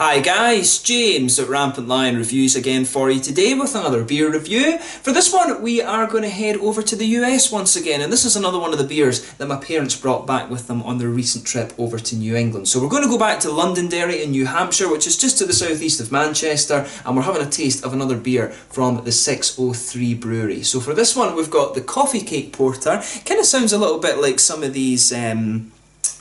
Hi guys, James at Rampant Lion Reviews again for you today with another beer review. For this one we are going to head over to the US once again, and this is another one of the beers that my parents brought back with them on their recent trip over to New England. So we're going to go back to Londonderry in New Hampshire, which is just to the southeast of Manchester, and we're having a taste of another beer from the 603 brewery. So for this one we've got the Coffeecake Porter. Kind of sounds a little bit like some of these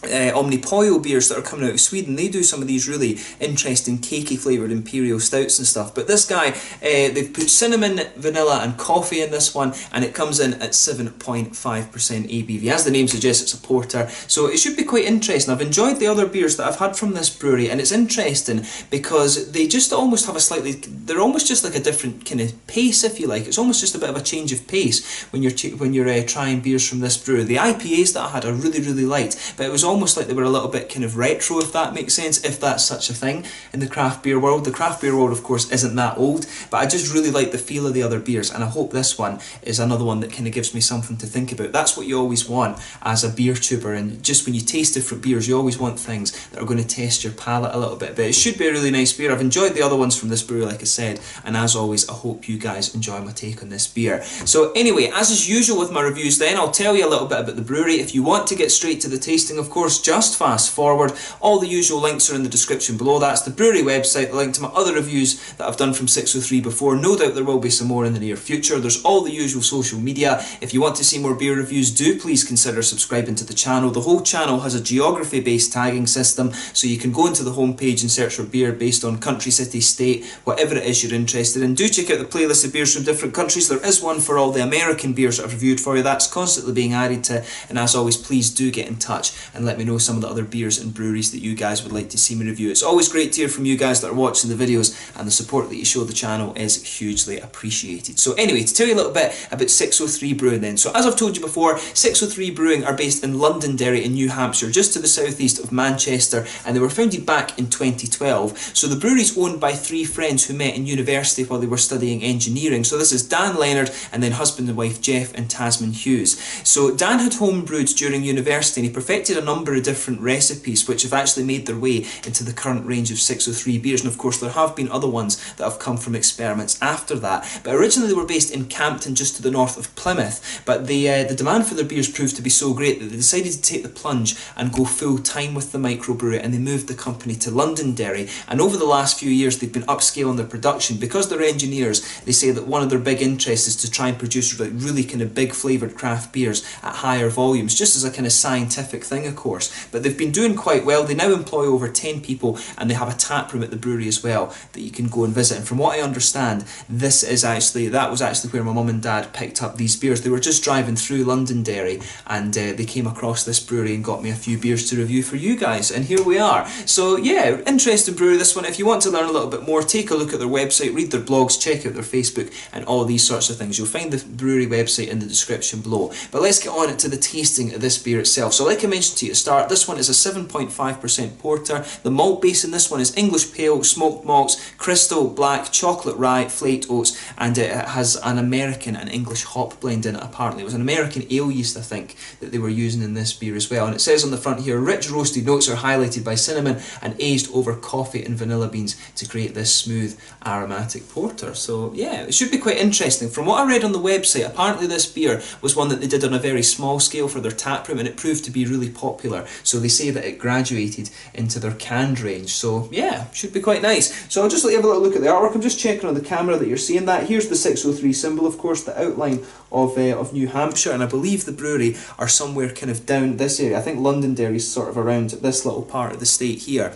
Omnipollo beers that are coming out of Sweden. They do some of these really interesting cakey flavoured imperial stouts and stuff, but this guy, they've put cinnamon, vanilla and coffee in this one, and it comes in at 7.5% ABV. As the name suggests, it's a porter, so it should be quite interesting. I've enjoyed the other beers that I've had from this brewery, and it's interesting because they just almost have a slightly, they're almost just like a different kind of pace, if you like. It's almost just a bit of a change of pace when you're trying beers from this brewery. The IPAs that I had I really liked, but it was almost like they were a little bit kind of retro, if that makes sense, if that's such a thing in the craft beer world. The craft beer world, of course, isn't that old, but I just really like the feel of the other beers, and I hope this one is another one that kind of gives me something to think about. That's what you always want as a beer tuber, and just when you taste different beers, you always want things that are going to test your palate a little bit. But it should be a really nice beer. I've enjoyed the other ones from this brewery, like I said, and as always, I hope you guys enjoy my take on this beer. So anyway, as is usual with my reviews then, I'll tell you a little bit about the brewery. If you want to get straight to the tasting, of course, just fast forward. All the usual links are in the description below. That's the brewery website, the link to my other reviews that I've done from 603 before. No doubt there will be some more in the near future. There's all the usual social media. If you want to see more beer reviews, do please consider subscribing to the channel. The whole channel has a geography-based tagging system, so you can go into the homepage and search for beer based on country, city, state, whatever it is you're interested in. Do check out the playlist of beers from different countries. There is one for all the American beers that I've reviewed for you. That's constantly being added to, and as always, please do get in touch and let me know some of the other beers and breweries that you guys would like to see me review. It's always great to hear from you guys that are watching the videos, and the support that you show the channel is hugely appreciated. So anyway, to tell you a little bit about 603 Brewing then. So as I've told you before, 603 Brewing are based in Londonderry in New Hampshire, just to the southeast of Manchester, and they were founded back in 2012. So the brewery's owned by three friends who met in university while they were studying engineering. So this is Dan Leonard and then husband and wife Jeff and Tasman Hughes. So Dan had homebrewed during university, and he perfected a number of different recipes which have actually made their way into the current range of 603 beers, and of course there have been other ones that have come from experiments after that. But originally they were based in Campton, just to the north of Plymouth, but the demand for their beers proved to be so great that they decided to take the plunge and go full time with the microbrewery, and they moved the company to Londonderry. And over the last few years they've been upscaling their production. Because they're engineers, they say that one of their big interests is to try and produce like really kind of big flavoured craft beers at higher volumes, just as a kind of scientific thing, of course. But they've been doing quite well. They now employ over 10 people, and they have a tap room at the brewery as well that you can go and visit. And from what I understand, that was actually where my mum and dad picked up these beers. They were just driving through Londonderry, and they came across this brewery and got me a few beers to review for you guys, and here we are. So yeah, interesting brewery, this one. If you want to learn a little bit more, take a look at their website, read their blogs, check out their Facebook and all these sorts of things. You'll find the brewery website in the description below. But let's get on to the tasting of this beer itself. So like I mentioned to you at the start, this one is a 7.5% porter. The malt base in this one is English pale, smoked malts, crystal, black, chocolate rye, flaked oats, and it has an American and English hop blend in it apparently. It was an American ale yeast, I think, that they were using in this beer as well. And it says on the front here, rich roasted notes are highlighted by cinnamon and aged over coffee and vanilla beans to create this smooth aromatic porter. So yeah, it should be quite interesting. From what I read on the website, apparently this beer was one that they did on a very small scale for their tap room, and it proved to be really popular. So they say that it graduated into their canned range. So yeah, should be quite nice. So I'll just let you have a little look at the artwork. I'm just checking on the camera that you're seeing that. Here's the 603 symbol, of course, the outline of New Hampshire, and I believe the brewery are somewhere kind of down this area. I think Londonderry's sort of around this little part of the state here.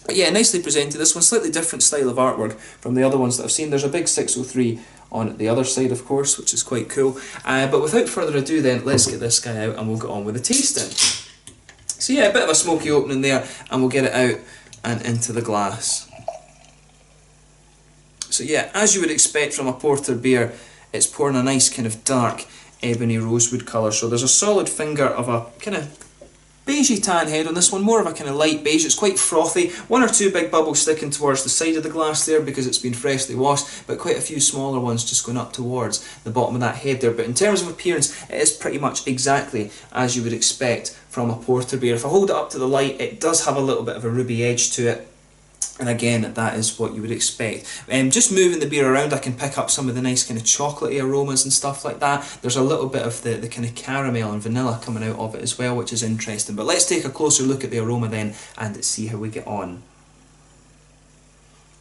But yeah, nicely presented. This one's slightly different style of artwork from the other ones that I've seen. There's a big 603 on the other side, of course, which is quite cool. But without further ado then, let's get this guy out and we'll get on with the tasting. So yeah, a bit of a smoky opening there, and we'll get it out and into the glass. So yeah, as you would expect from a porter beer, it's pouring a nice kind of dark ebony rosewood colour. So there's a solid finger of a kind of beigey tan head on this one, more of a kind of light beige. It's quite frothy, one or two big bubbles sticking towards the side of the glass there because it's been freshly washed, but quite a few smaller ones just going up towards the bottom of that head there. But in terms of appearance, it is pretty much exactly as you would expect from a porter beer. If I hold it up to the light, it does have a little bit of a ruby edge to it. And again, that is what you would expect. Just moving the beer around, I can pick up some of the nice kind of chocolatey aromas and stuff like that. There's a little bit of the kind of caramel and vanilla coming out of it as well, which is interesting. But let's take a closer look at the aroma then and see how we get on.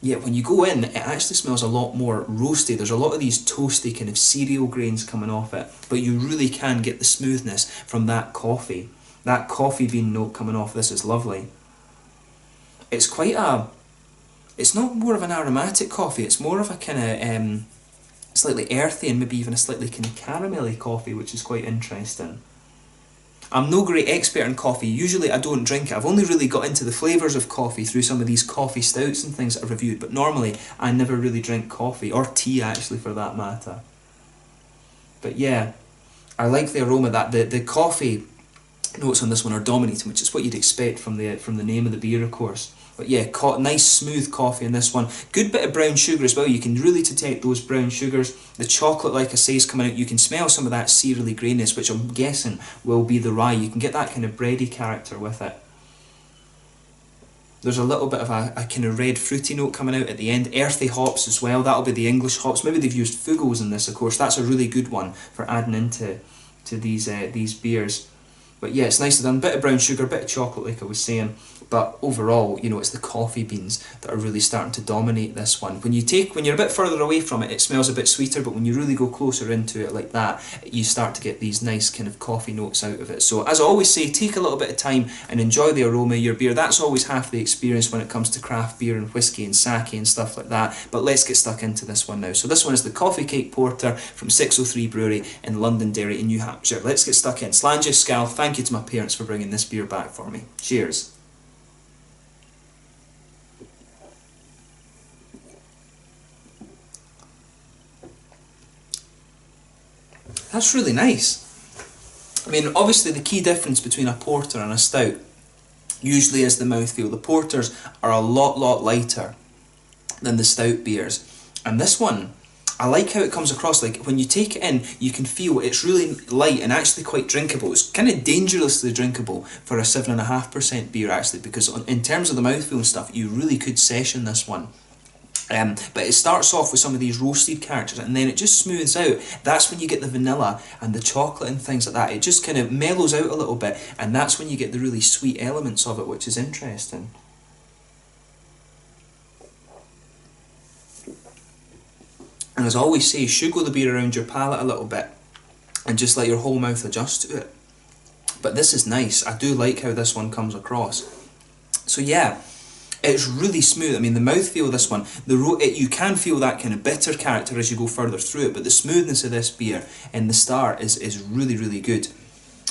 Yeah, when you go in, it actually smells a lot more roasty. There's a lot of these toasty kind of cereal grains coming off it, but you really can get the smoothness from that coffee. That coffee bean note coming off this is lovely. It's quite a... It's not more of an aromatic coffee, it's more of a kind of slightly earthy and maybe even a slightly kind of caramelly coffee, which is quite interesting. I'm no great expert in coffee, usually I don't drink it. I've only really got into the flavours of coffee through some of these coffee stouts and things that I've reviewed, but normally I never really drink coffee, or tea actually for that matter. But yeah, I like the aroma that the coffee notes on this one are dominating, which is what you'd expect from the name of the beer, of course. But yeah, nice smooth coffee in this one. Good bit of brown sugar as well. You can really detect those brown sugars. The chocolate, like I say, is coming out. You can smell some of that cereally graininess, which I'm guessing will be the rye. You can get that kind of bready character with it. There's a little bit of a kind of red fruity note coming out at the end. Earthy hops as well. That'll be the English hops. Maybe they've used Fugos in this, of course. That's a really good one for adding into these beers. But yeah, it's nicely done. Bit of brown sugar, bit of chocolate, like I was saying. But overall, you know, it's the coffee beans that are really starting to dominate this one. When you're a bit further away from it, it smells a bit sweeter, but when you really go closer into it like that, you start to get these nice kind of coffee notes out of it. So as I always say, take a little bit of time and enjoy the aroma of your beer. That's always half the experience when it comes to craft beer and whiskey and sake and stuff like that. But let's get stuck into this one now. So this one is the Coffeecake Porter from 603 Brewery in Londonderry in New Hampshire. Let's get stuck in. Slàinte Scal, thank you to my parents for bringing this beer back for me. Cheers. That's really nice. I mean, obviously the key difference between a porter and a stout usually is the mouthfeel. The porters are a lot lighter than the stout beers. And this one, I like how it comes across. Like when you take it in, you can feel it's really light and actually quite drinkable. It's kind of dangerously drinkable for a 7.5% beer actually, because in terms of the mouthfeel and stuff, you really could session this one. But it starts off with some of these roasted characters and then it just smooths out. That's when you get the vanilla and the chocolate and things like that. It just kind of mellows out a little bit, and that's when you get the really sweet elements of it, which is interesting. And as I always say, sugar the beer around your palate a little bit and just let your whole mouth adjust to it. But this is nice. I do like how this one comes across. So yeah, it's really smooth. I mean, the mouthfeel of this one, you can feel that kind of bitter character as you go further through it, but the smoothness of this beer in the start is really good.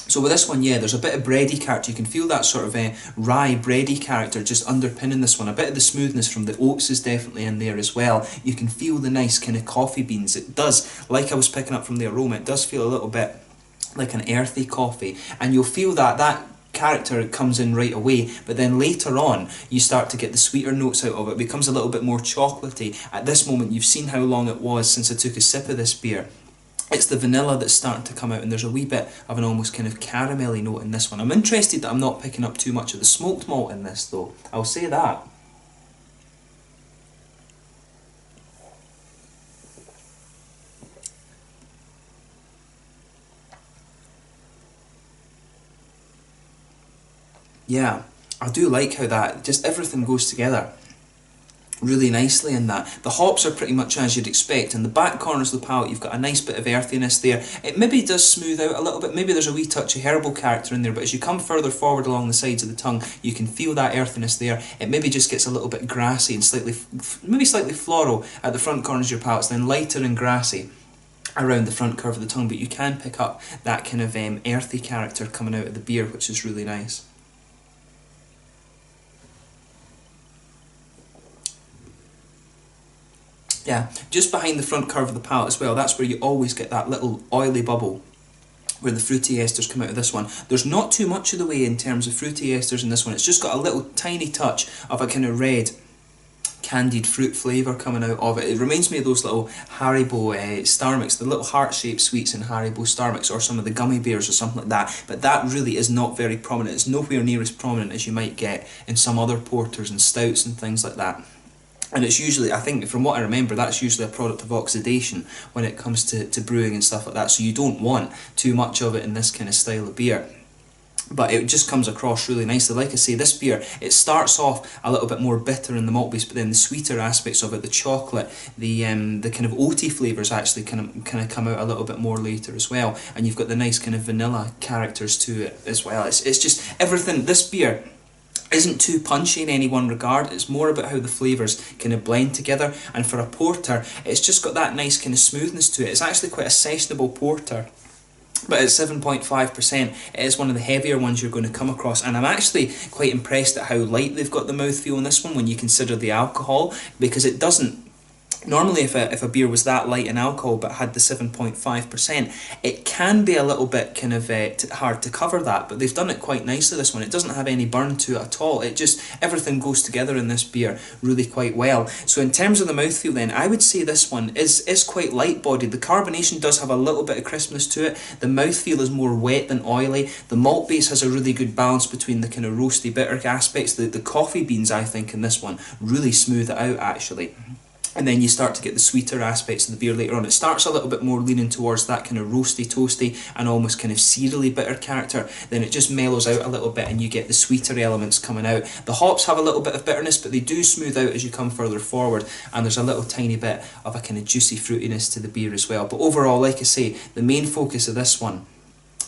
So with this one, yeah, there's a bit of bready character. You can feel that sort of rye bready character just underpinning this one. A bit of the smoothness from the oats is definitely in there as well. You can feel the nice kind of coffee beans. It does, like I was picking up from the aroma, it does feel a little bit like an earthy coffee, and you'll feel that character comes in right away, but then later on you start to get the sweeter notes out of it. It becomes a little bit more chocolatey. At this moment, you've seen how long it was since I took a sip of this beer. It's the vanilla that's starting to come out, and there's a wee bit of an almost kind of caramelly note in this one. I'm interested that I'm not picking up too much of the smoked malt in this though, I'll say that. Yeah, I do like how that, just everything goes together really nicely in that. The hops are pretty much as you'd expect. In the back corners of the palate, you've got a nice bit of earthiness there. It maybe does smooth out a little bit. Maybe there's a wee touch of herbal character in there, but as you come further forward along the sides of the tongue, you can feel that earthiness there. It maybe just gets a little bit grassy and maybe slightly floral at the front corners of your palates, then lighter and grassy around the front curve of the tongue, but you can pick up that kind of earthy character coming out of the beer, which is really nice. Yeah, just behind the front curve of the palate as well, that's where you always get that little oily bubble where the fruity esters come out of this one. There's not too much of the way in terms of fruity esters in this one. It's just got a little tiny touch of a kind of red candied fruit flavour coming out of it. It reminds me of those little Haribo Star Mix, the little heart-shaped sweets in Haribo Star Mix, or some of the gummy bears or something like that, but that really is not very prominent. It's nowhere near as prominent as you might get in some other porters and stouts and things like that. And it's usually, I think, from what I remember, that's usually a product of oxidation when it comes to brewing and stuff like that, so you don't want too much of it in this kind of style of beer. But it just comes across really nicely. Like I say, this beer, it starts off a little bit more bitter in the malt base, but then the sweeter aspects of it, the chocolate, the kind of oaty flavours actually kind of come out a little bit more later as well. And you've got the nice kind of vanilla characters to it as well. It's just everything. This beer isn't too punchy in any one regard. It's more about how the flavours kind of blend together. And for a porter, it's just got that nice kind of smoothness to it. It's actually quite a sessionable porter. But at 7.5%, it is one of the heavier ones you're going to come across, and I'm actually quite impressed at how light they've got the mouthfeel in this one when you consider the alcohol, because it doesn't. Normally if a beer was that light in alcohol but had the 7.5%, it can be a little bit kind of hard to cover that, but they've done it quite nicely this one. It doesn't have any burn to it at all. It just, everything goes together in this beer really quite well. So in terms of the mouthfeel then, I would say this one is quite light bodied. The carbonation does have a little bit of crispness to it. The mouthfeel is more wet than oily. The malt base has a really good balance between the kind of roasty bitter aspects. The coffee beans, I think, in this one really smooth it out actually. And then you start to get the sweeter aspects of the beer later on. It starts a little bit more leaning towards that kind of roasty, toasty, and almost kind of cereally bitter character. Then it just mellows out a little bit and you get the sweeter elements coming out. The hops have a little bit of bitterness, but they do smooth out as you come further forward. And there's a little tiny bit of a kind of juicy fruitiness to the beer as well. But overall, like I say, the main focus of this one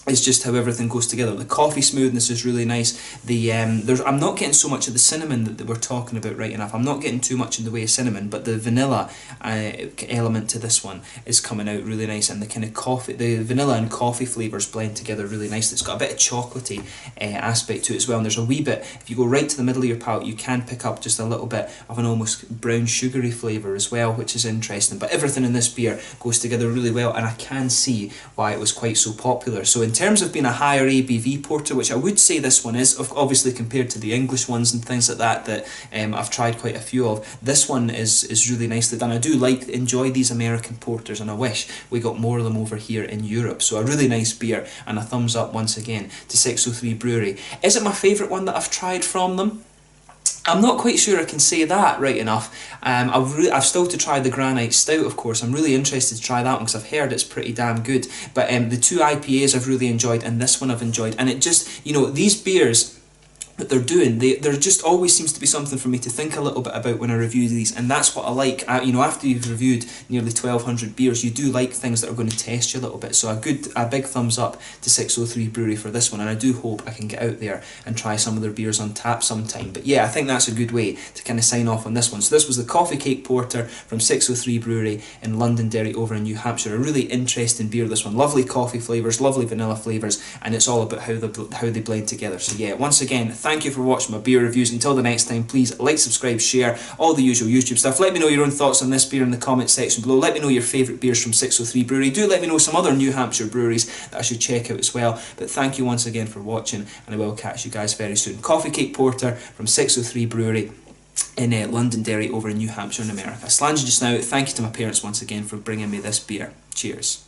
is just how everything goes together. The coffee smoothness is really nice. I'm not getting so much of the cinnamon that we're talking about right enough. I'm not getting too much in the way of cinnamon, but the vanilla element to this one is coming out really nice, and the kind of coffee, the vanilla and coffee flavours blend together really nicely. It's got a bit of chocolatey aspect to it as well, and there's a wee bit, if you go right to the middle of your palate, you can pick up just a little bit of an almost brown sugary flavour as well, which is interesting. But everything in this beer goes together really well, and I can see why it was quite so popular. So in terms of being a higher ABV porter, which I would say this one is, obviously compared to the English ones and things like that I've tried quite a few of, this one is really nicely done. I do enjoy these American porters, and I wish we got more of them over here in Europe. So a really nice beer, and a thumbs up once again to 603 Brewery. Is it my favourite one that I've tried from them? I'm not quite sure I can say that right enough. I've still to try the Granite Stout, of course. I'm really interested to try that one because I've heard it's pretty damn good. But the two IPAs I've really enjoyed, and this one I've enjoyed. And it just, you know, these beers that they're doing, there just always seems to be something for me to think a little bit about when I review these, and that's what I like. You know, after you've reviewed nearly 1,200 beers, you do like things that are going to test you a little bit. So a big thumbs up to 603 Brewery for this one, and I do hope I can get out there and try some of their beers on tap sometime. But yeah, I think that's a good way to kind of sign off on this one. So this was the Coffeecake Porter from 603 Brewery in Londonderry over in New Hampshire. A really interesting beer, this one. Lovely coffee flavours, lovely vanilla flavours, and it's all about how they blend together. So yeah, once again, thank you for watching my beer reviews. Until the next time, please like, subscribe, share, all the usual YouTube stuff. Let me know your own thoughts on this beer in the comment section below. Let me know your favourite beers from 603 Brewery. Do let me know some other New Hampshire breweries that I should check out as well. But thank you once again for watching, and I will catch you guys very soon. Coffeecake Porter from 603 Brewery in Londonderry over in New Hampshire in America. Slanging just now. Thank you to my parents once again for bringing me this beer. Cheers.